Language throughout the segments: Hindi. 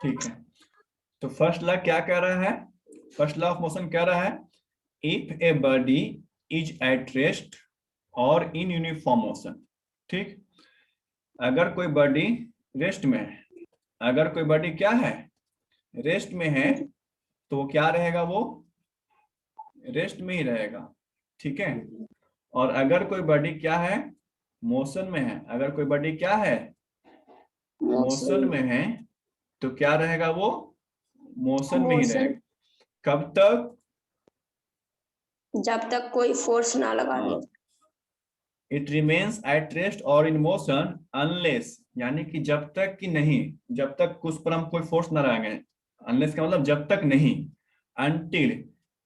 ठीक है, तो फर्स्ट लॉ क्या कह रहा है? फर्स्ट लॉ ऑफ मोशन कह रहा है if a body is at rest और इन यूनिफॉर्म मोशन। ठीक, अगर कोई बॉडी रेस्ट में है, अगर कोई बॉडी क्या है, रेस्ट में है, तो वो क्या रहेगा? वो रेस्ट में ही रहेगा। ठीक है, और अगर कोई बॉडी क्या है, मोशन में है, अगर कोई बॉडी क्या है, मोशन में है, तो क्या रहेगा? वो मोशन में ही रहेगा। कब तक? जब तक कोई फोर्स ना लगा दे। इट रिमेन्स एट रेस्ट और इन मोशन अनलेस, यानी कि जब तक कि नहीं, जब तक उस पर हम कोई फोर्स ना लगाएंगे। अनलेस का मतलब जब तक नहीं, अनटिल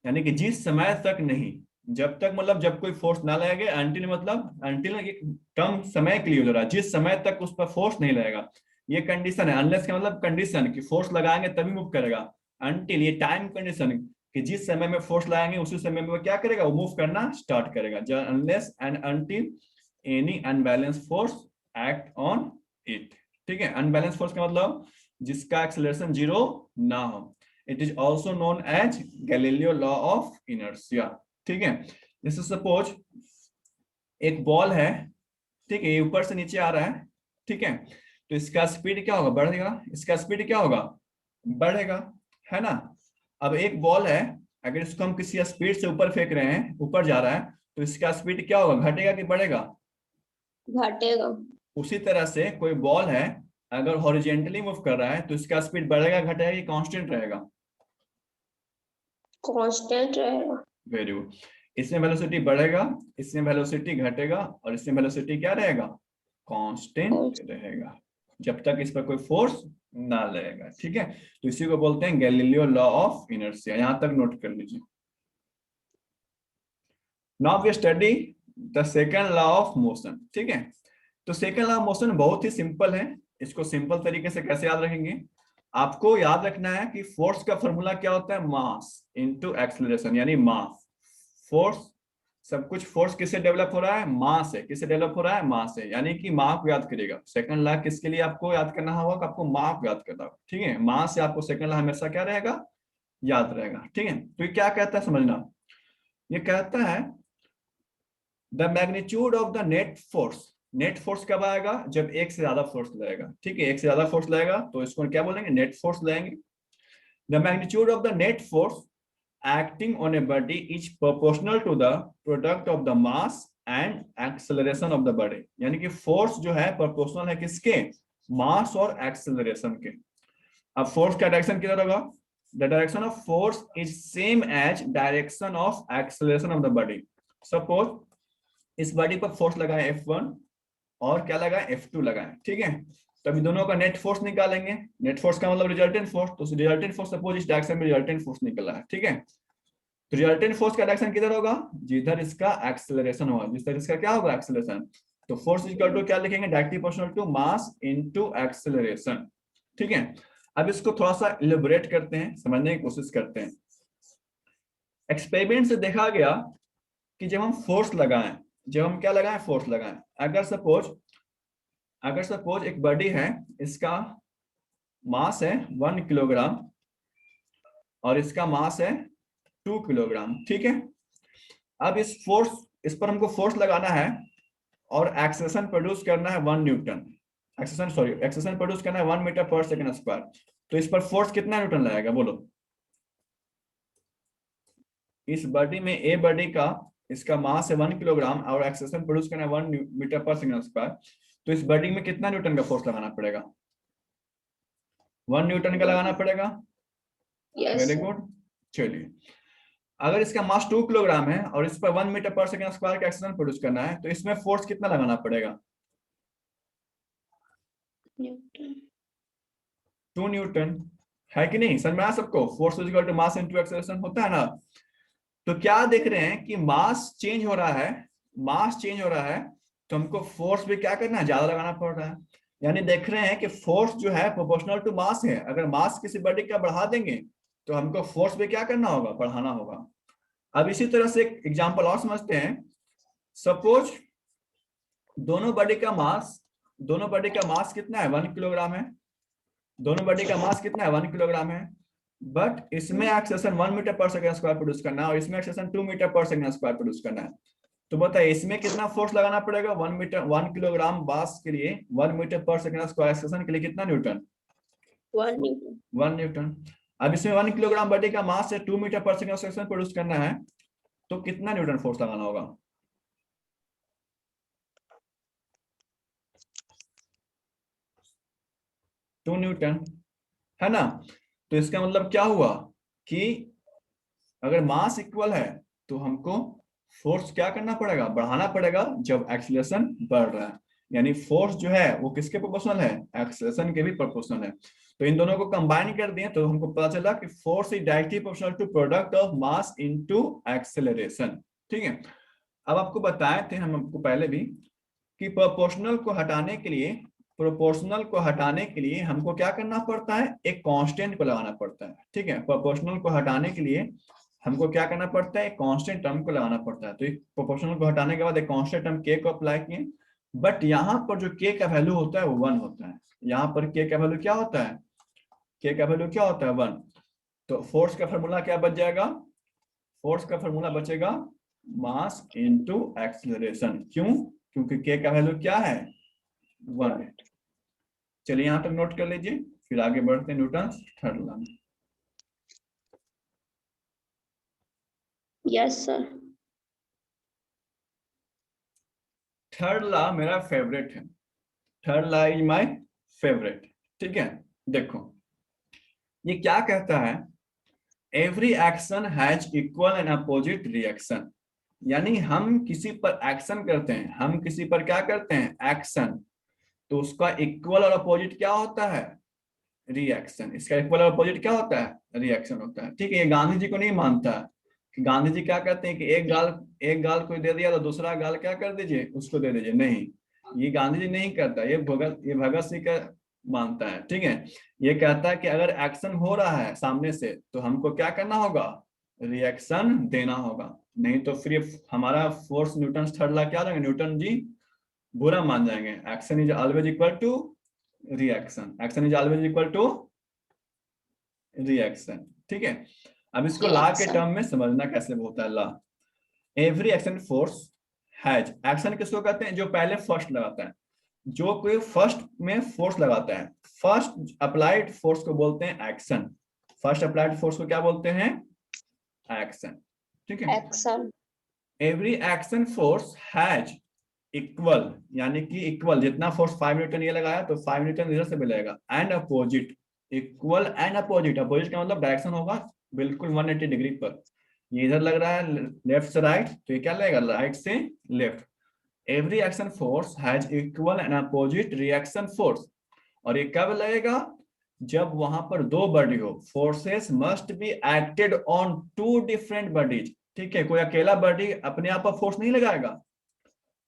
यानी कि जिस समय तक नहीं, जब तक मतलब जब कोई फोर्स ना लगेगा, अनटिल मतलब अनटिल एक टर्म समय के लिए हो रहा है, जिस समय तक उस पर फोर्स नहीं लगेगा, ये कंडीशन है। अनलेस का मतलब कंडीशन कि फोर्स लगाएंगे तभी मूव करेगा। अनटिल ये टाइम कंडीशन कि जिस समय में फोर्स लगाएंगे उसी समय में वो क्या करेगा? वो मूव करना स्टार्ट करेगा। Unless and until any unbalance force act on it. ठीक है, अनबैलेंस फोर्स का मतलब जिसका एक्सेलरेशन जीरो ना हो। It is also known as Galileo law of inertia. ठीक है, जैसे सपोज एक बॉल है, ठीक है, ये ऊपर से नीचे आ रहा है, ठीक है, तो इसका स्पीड क्या होगा? बढ़ेगा। इसका स्पीड क्या होगा? बढ़ेगा, है ना। अब एक बॉल है, अगर इसको हम किसी स्पीड से ऊपर फेंक रहे हैं, ऊपर जा रहा है, तो इसका स्पीड क्या होगा? घटेगा कि बढ़ेगा? घटेगा। उसी तरह से कोई बॉल है, अगर हॉरिजेंटली मूव कर रहा है, तो इसका स्पीड बढ़ेगा घटेगा कि कांस्टेंट रहेगा? कांस्टेंट रहेगा। Very good. इसमें वेलोसिटी बढ़ेगा, इसमें वेलोसिटी घटेगा, और इसमें वेलोसिटी क्या रहेगा? कांस्टेंट रहेगा, जब तक इस पर कोई फोर्स ना लगेगा। ठीक है, तो इसी को बोलते हैं गैलीलियो लॉ ऑफ इनर्शिया। यहां तक नोट कर लीजिए। Now we study the second law of motion. ठीक है, तो सेकंड लॉ ऑफ मोशन बहुत ही सिंपल है। इसको सिंपल तरीके से कैसे याद रखेंगे? आपको याद रखना है कि फोर्स का फॉर्मूला क्या होता है? मास इनटू एक्सेलरेशन, यानी मास फोर्स, सब कुछ फोर्स किससे डेवलप हो रहा है? मास से। किससे डेवलप हो रहा है? मास से, यानी कि मास को याद करिएगा। सेकंड लॉ किसके लिए आपको याद करना होगा? आपको मास को याद करना होगा। ठीक है, मास से आपको सेकंड लॉ हमेशा क्या रहेगा? याद रहेगा। ठीक है, तो ये क्या कहता है समझना, ये कहता है the magnitude of the net force. Net force कब आएगा? जब एक से ज्यादा फोर्स लगेगा। ठीक है, एक से ज्यादा फोर्स लगेगा तो इसको क्या बोलेंगे? नेट फोर्स लेंगे। The magnitude of the net force acting on a body is proportional to the product of the mass and acceleration of the body। यानी कि फोर्स जो है प्रोपोर्शनल है किसके? मास और एक्सेलरेशन के। अब फोर्स का डायरेक्शन किधर होगा? The direction of force is same as direction of acceleration of the body. Suppose इस बॉडी पर फोर्स लगा है F1 और क्या लगा है? F2 लगा है। ठीक है, तो अभी दोनों का नेट फोर्स निकालेंगे। नेट फोर्स का मतलब रिजल्टेंट फोर्स, तो रिजल्टेंट फोर्स सपोज इस डायरेक्शन में रिजल्टेंट फोर्स निकला है। ठीक है, तो रिजल्टेंट फोर्स का डायरेक्शन किधर होगा? जिधर इसका एक्सेलरेशन होगा, जिस तरह इसका क्या होगा? एक्सेलरेशन। तो फोर्स इक्वल टू क्या लिखेंगे? Directly proportional to mass into acceleration. ठीक है, अब इसको थोड़ा सा इलेबोरेट करते हैं, समझने की कोशिश करते हैं। एक्सपेरिमेंट से देखा गया कि जब हम फोर्स लगाएं, जब हम क्या लगाएं? फोर्स लगाएं। अगर सपोज एक बॉडी है, इसका मास है 1 किलोग्राम और इसका मास है 2 किलोग्राम। ठीक है, अब इस पर हमको फोर्स लगाना है और एक्सेलरेशन प्रोड्यूस करना है 1 न्यूटन। एक्सेलरेशन प्रोड्यूस करना है 1 मीटर पर सेकंड स्क्वायर। तो इस पर फोर्स कितना न्यूटन लगेगा? बोलो। इस बॉडी में, ए बॉडी का, इसका मास है 1 किलोग्राम और एक्सेलरेशन प्रोड्यूस करना है 1 मीटर पर सेकंड स्क्वायर। तो इस बॉडी में कितना न्यूटन का फोर्स लगाना पड़ेगा? 1 न्यूटन का लगाना पड़ेगा। Very good. चलिए, अगर इसका मास 2 किलोग्राम है और इस पर 1 मीटर पर सेकंड स्क्वायर का एक्सेलरेशन प्रोड्यूस करना है, तो इसमें फोर्स कितना लगाना पड़ेगा? 2 न्यूटन, है कि नहीं? समझ में आया सबको? Force is equal to mass into acceleration होता है ना। तो क्या देख रहे हैं कि मास चेंज हो रहा है, मास चेंज हो रहा है, तो हमको फोर्स भी क्या करना है? ज्यादा लगाना पड़ रहा है। यानी देख रहे हैं कि फोर्स जो है प्रोपोर्शनल टू मास है। अगर मास किसी बॉडी का बढ़ा देंगे तो हमको फोर्स भी क्या करना होगा? बढ़ाना होगा। अब इसी तरह से एक एग्जांपल और समझते हैं। सपोज दोनों बॉडी का मास कितना है? 1 किलोग्राम है। दोनों बॉडी का मास कितना है 1 किलोग्राम है, बट इसमें एक्सेलेरेशन 1 मीटर पर सेकंड स्क्वायर प्रोड्यूस करना है और इसमें एक्सेलेरेशन 2 मीटर पर सेकंड स्क्वायर प्रोड्यूस करना है। तो बताइए इसमें कितना फोर्स लगाना पड़ेगा 1 किलोग्राम मास के लिए 1 मीटर पर सेकंड स्क्वायर एक्सेलेरेशन के लिए कितना न्यूटन? 1 न्यूटन। 1 न्यूटन। अब इसमें 1 किलोग्राम बॉडी का मास है 2 मीटर पर सेकंड एक्सेलेरेशन प्रोड्यूस करना है, तो कितना न्यूटन फोर्स लगाना होगा? 2 न्यूटन, है ना। तो इसका मतलब क्या हुआ कि अगर मास इक्वल है तो हमको फोर्स क्या करना पड़ेगा, बढ़ाना पड़ेगा जब एक्सीलरेशन बढ़ रहा है। यानी फोर्स जो है वो किसके प्रोपोर्शनल है, एक्सीलरेशन के भी प्रोपोर्शनल है। तो इन दोनों को कंबाइन कर दिए तो हमको पता चला कि force is directly proportional to product of mass into acceleration. ठीक है, अब आपको बताए थे हम आपको पहले भी कि प्रोपोर्शनल को हटाने के लिए हमको क्या करना पड़ता है, एक कांस्टेंट को लगाना पड़ता है। ठीक है, प्रोपोर्शनल को हटाने के लिए हमको क्या करना पड़ता है, एक कांस्टेंट टर्म को लगाना पड़ता है। तो एक प्रोपोर्शनल को हटाने के बाद एक कांस्टेंट टर्म k को अप्लाई किए, बट यहाँ पर जो k का वैल्यू होता है वो 1 होता है। यहाँ पर k का वैल्यू क्या होता है, k का वैल्यू क्या होता है 1। तो फोर्स का फॉर्मूला क्या बच जाएगा, फोर्स का फॉर्मूला बचेगा मास इनटू एक्सीलरेशन। क्यों, क्योंकि k का वैल्यू क्या है 1। चलिए यहाँ तक नोट कर लीजिए, फिर आगे बढ़ते हैं न्यूटन थर्ड लॉ में। Yes sir. थर्ड लॉ मेरा फेवरेट है, third law is my favourite. ठीक है, देखो ये क्या कहता है, every action has equal and opposite reaction. यानी हम किसी पर एक्शन करते हैं, हम किसी पर क्या करते हैं एक्शन, तो उसका इक्वल और अपोजिट क्या होता है, रिएक्शन। इसका इक्वल और अपोजिट क्या होता है, रिएक्शन होता है। ठीक है, ये गांधी जी को नहीं मानता है कि गांधी जी क्या कहते हैं कि एक गाल कोई दे दिया तो दूसरा गाल क्या कर दीजिए, उसको दे दीजिए। नहीं, ये गांधी जी नहीं करता, ये भगत सिंह का मानता है। ठीक है, ये कहता है कि अगर एक्शन हो रहा है सामने से तो हमको क्या करना होगा, रिएक्शन देना होगा। नहीं तो फिर हमारा फोर्स न्यूटन थर्ड लॉ क्या रहेगा, न्यूटन जी बुरा मान जाएंगे। Action is always equal to reaction, action is always equal to reaction. ठीक है, अब इसको लॉ के टर्म में समझना कैसे होता है law. Every action force has, action किसको कहते हैं, जो पहले फर्स्ट लगाता है, जो कोई फर्स्ट में फोर्स लगाता है, फर्स्ट अप्लाइड फोर्स को बोलते हैं एक्शन। फर्स्ट अप्लाइड फोर्स को क्या बोलते हैं, एक्शन। ठीक है, action. Every action force has equal, यानी कि इक्वल, जितना फोर्स 5 न्यूटन ये लगाया तो 5 न्यूटन इधर से मिलेगा, and opposite, equal and opposite. Opposite का मतलब डायरेक्शन होगा बिल्कुल 180 डिग्री पर। ये इधर लग रहा है लेफ्ट से राइट, तो ये क्या लगेगा राइट से left. Every action force has equal and opposite reaction force. और ये कब लगेगा, जब वहां पर दो बॉडी हो। Forces must be acted on two different bodies. ठीक है, कोई अकेला बॉडी अपने आप पर फोर्स नहीं लगाएगा,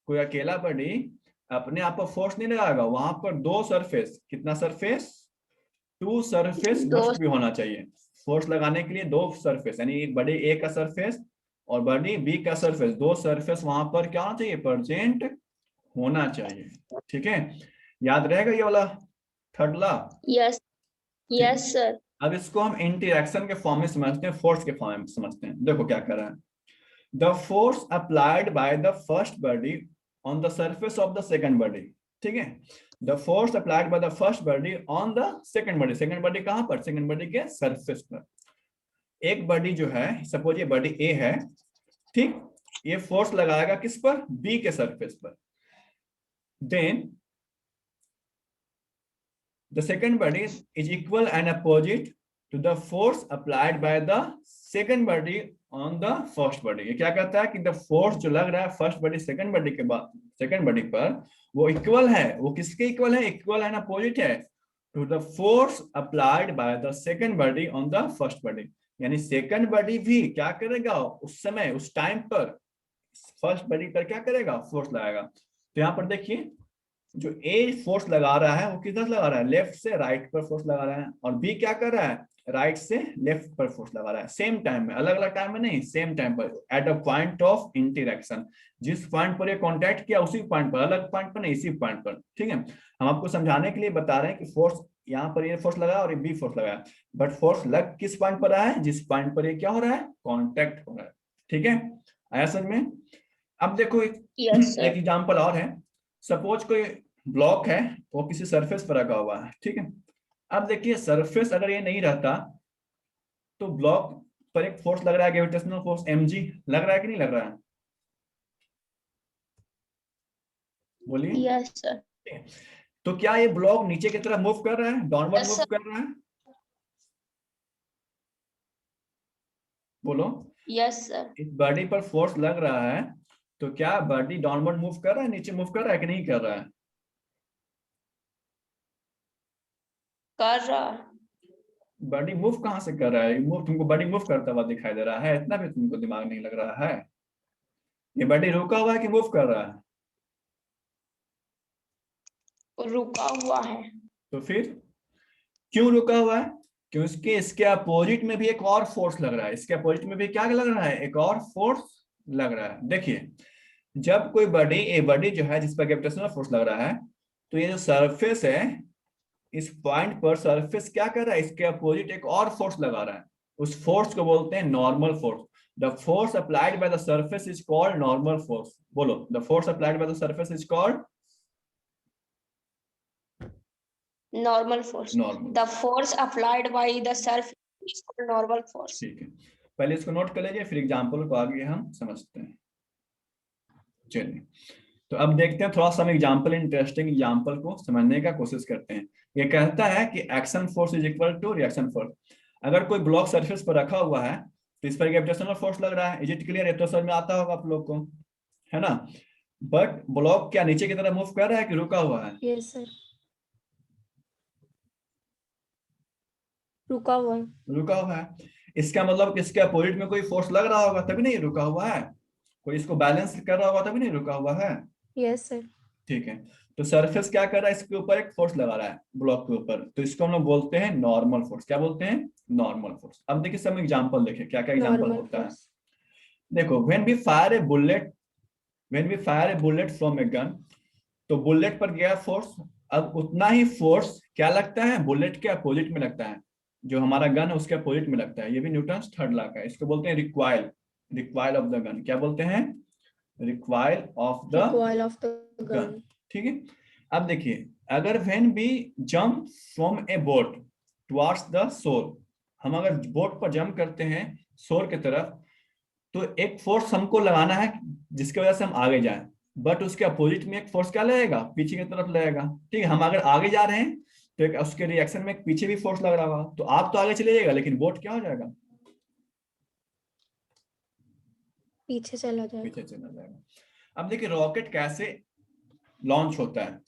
कोई अकेला बॉडी अपने आप पर फोर्स नहीं लगाएगा। वहां पर दो सरफेस, कितना सरफेस, टू सरफेस दो। मस्ट भी होना चाहिए। फोर्स लगाने के लिए दो सरफेस, यानी बॉडी ए का सरफेस और बॉडी बी का सरफेस, दो सरफेस वहां पर क्या होना चाहिए, प्रेजेंट होना चाहिए। ठीक है, याद रहेगा ये वाला थर्ड लॉ। यस। ठीक, यस सर। अब इसको हम इंटरैक्शन के फॉर्म में समझते हैं, फोर्स के फॉर्म में समझते हैं। देखो क्या कर रहा है, the force applied by the first body on the surface of the second body। ठीक है, the force applied by the first body on the second body, second body कहां पर, second body के surface पर। एक बॉडी जो है, सपोज ये बॉडी ए है, ठीक, ये फोर्स लगाएगा किस पर, बी के सरफेस पर। Then the second body is equal and opposite to the force applied by the second body on the first body। ये क्या कहता है कि the force जो लग रहा है फर्स्ट बॉडी सेकंड बॉडी के बाद, सेकंड बॉडी पर, वो इक्वल है, वो किसके इक्वल है, इक्वल एंड अपोजिट है to the force applied by the second body on the first body। यानी सेकंड बॉडी भी क्या करेगा उस समय, उस टाइम पर फर्स्ट बॉडी पर क्या करेगा, फोर्स लगाएगा। तो यहाँ पर देखिए, जो ए फोर्स लगा रहा है वो किधर लगा रहा है, लेफ्ट से राइट पर फोर्स लगा रहा है, और बी क्या कर रहा है, राइट से लेफ्ट पर फोर्स लगा रहा है। सेम टाइम में, अलग अलग टाइम में नहीं, सेम टाइम पर, at a point of interaction. जिस पॉइंट पर ये कांटेक्ट किया उसी पॉइंट पर, अलग पॉइंट पर नहीं, इसी पॉइंट पर। ठीक है, हम आपको समझाने के लिए बता रहे हैं कि फोर्स यहाँ पर ये फोर्स लगा और ये बी फोर्स लगा, बट फोर्स लग किस पॉइंट पर रहा है, जिस पॉइंट पर ये क्या हो रहा है, कांटेक्ट हो रहा है। ठीक है, आया समझ में। अब देखो एक Yes, sir. एग्जांपल और है। सपोज कोई ब्लॉक है, वो किसी सरफेस पर रखा हुआ है, ठीक है। अब देखिए सरफेस अगर ये नहीं रहता तो ब्लॉक पर एक फोर्स लग रहा है, ग्रेविटेशनल फोर्स mg, लग रहा है कि नहीं लग रहा है, बोलिए। Yes, sir. तो क्या ये ब्लॉक नीचे की तरफ मूव कर रहा है, डाउनवर्ड Yes, मूव sir. कर रहा है, बोलो। Yes, sir. इस बॉडी पर फोर्स लग रहा है तो क्या बॉडी डाउनवर्ड मूव कर रहा है, नीचे मूव कर रहा है कि नहीं कर रहा है, कर रहा है। बॉडी मूव कहाँ से कर रहा है, मूव तुमको बॉडी मूव करता हुआ दिखाई दे रहा है, इतना भी तुमको दिमाग नहीं लग रहा है, ये बॉडी रुका हुआ है कि मूव कर रहा है, रुका हुआ है। तो फिर क्यों रुका हुआ है, क्योंकि इसके अपोजिट में भी एक और फोर्स लग रहा है, इसके अपोजिट में भी क्या लग रहा है, एक और फोर्स लग रहा है। देखिए जब कोई बॉडी, ए बॉडी जो है जिस पर ग्रेविटेशनल फोर्स लग रहा है, तो ये जो सरफेस है, इस पॉइंट पर सरफेस क्या कर रहा है, इसके अपोजिट एक और फोर्स लगा रहा है, उस फोर्स को बोलते हैं normal force. The force applied by the surface is called normal force, बोलो। The force applied by the surface is called Normal force. Normal. The force applied by the surface is called normal force. ठीक है, पहले इसको नोट कर लीजिए, फिर एग्जाम्पल को आगे हम समझते हैं। चलिए, तो अब देखते हैं थोड़ा सा हम एग्जाम्पल, इंटरेस्टिंग एग्जाम्पल को समझने का कोशिश करते हैं। ये कहता है कि action force is equal to reaction force. अगर कोई ब्लॉक सरफेस पर रखा हुआ है तो इस पर ग्रेविटेशनल फोर्स लग रहा है, इज इट क्लियर, ये तो समझ में आता होगा आप लोग को, है ना। बट ब्लॉक क्या नीचे की तरफ मूव कर रहा है कि रुका हुआ है, यस सर, रुका हुआ है। रुका हुआ है। इसका मतलब कि इसके अपोजिट में कोई फोर्स लग रहा होगा तभी नहीं रुका हुआ है, कोई इसको बैलेंस कर रहा होगा तभी नहीं रुका हुआ है। Yes sir. ठीक है, तो सरफेस क्या कर रहा है, इसके ऊपर एक फोर्स लगा रहा है ब्लॉक के ऊपर, तो इसको हम लोग बोलते हैं नॉर्मल फोर्स। क्या बोलते हैं, नॉर्मल फोर्स। अब देखिए सब एग्जांपल देखिए क्या क्या एग्जांपल नॉर्मल होता है। फोर्स। देखो when we fire a bullet from a gun, तो बुलेट पर गया फोर्स, अब उतना ही फोर्स क्या लगता है, बुलेट के अपोजिट में लगता है, जो हमारा गन है उसके अपोजिट में लगता है। ये भी न्यूटन्स थर्ड लॉ का है, इसको बोलते हैं रिक्वाइल ऑफ द गन। क्या बोलते हैं, recoil of the recoil of the gun. Gun. ठीक है, अब देखिए अगर when we jump from a boat towards the shore, हम अगर बोट पर जंप करते हैं शोर की तरफ, तो एक फोर्स हमको लगाना है जिसकी वजह से हम आगे जाएं, बट उसके अपोजिट में एक फोर्स क्या लगेगा, पीछे की तरफ लगेगा। ठीक है, हम अगर आगे जा रहे हैं तो एक उसके रिएक्शन में एक पीछे भी फोर्स लग रहा होगा, तो आप तो आगे चले जाएगा लेकिन बोट क्या हो जाएगा, पीछे चला जाएगा। पीछे चला जाएगा। अब देखिए रॉकेट कैसे लॉन्च होता है।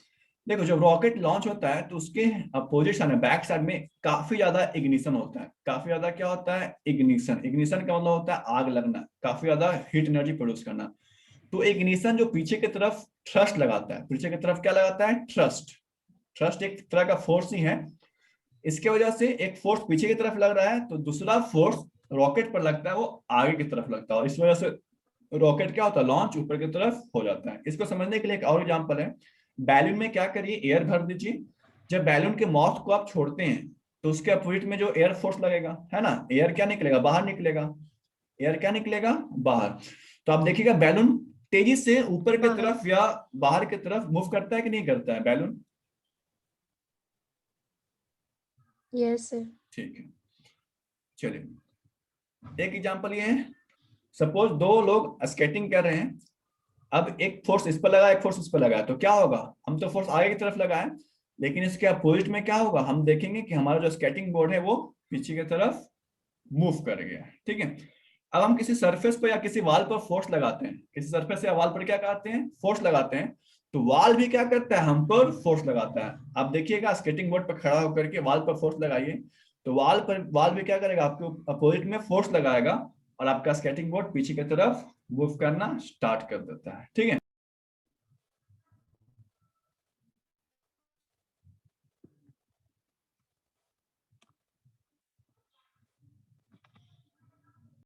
देखो जब रॉकेट लॉन्च होता है तो उसके अपोजिट साइड में, बैक साइड में काफी ज्यादा इग्निशन होता है। काफी ज्यादा क्या होता है, इग्निशन। इग्निशन का मतलब होता है आग लगना, काफी ज्यादा हीट एनर्जी प्रोड्यूस करना। तो इग्निशन जो पीछे की तरफ थ्रस्ट लगाता है, पीछे की तरफ क्या लगाता है, थ्रस्ट एक तरह का फोर्स ही है। इसके वजह से एक फोर्स पीछे की तरफ लग रहा है तो दूसरा फोर्स रॉकेट पर लगता है, वो आगे की तरफ लगता है, और इस वजह से रॉकेट क्या होता है, लॉन्च ऊपर की तरफ हो जाता है। इसको समझने के लिए एक और एग्जांपल है। बैलून में क्या करिए, एयर भर दीजिए। जब बैलून के माउथ को आप छोड़ते हैं तो उसके अपोजिट में जो एयर फोर्स लगेगा, है ना, एयर क्या निकलेगा, बाहर निकलेगा। एयर क्या निकलेगा, बाहर। तो आप देखिएगा बैलून तेजी से ऊपर की तरफ या बाहर की तरफ मूव करता है कि नहीं करता है बैलून। Yes sir. ठीक है, चलिए एक एग्जांपल ये है। सपोज दो लोग स्केटिंग कर रहे हैं, अब एक फोर्स इस पर लगा, एक फोर्स इस पर लगा, तो क्या होगा, हम तो फोर्स आगे की तरफ लगाए लेकिन इसके अपोजिट में क्या होगा, हम देखेंगे कि हमारा जो स्केटिंग बोर्ड है वो पीछे की तरफ मूव कर गया। ठीक है, अब हम किसी सरफेस पर या किसी वाल पर फोर्स लगाते हैं, किसी सरफेस या वाल पर क्या करते हैं, फोर्स लगाते हैं, तो वाल भी क्या करता है, हम पर फोर्स लगाता है। आप देखिएगा स्केटिंग बोर्ड पर खड़ा होकर के वाल पर फोर्स लगाइए, तो वाल भी क्या करेगा, आपके अपोजिट में फोर्स लगाएगा और आपका स्केटिंग बोर्ड पीछे की तरफ मूव करना स्टार्ट कर देता है। ठीक है,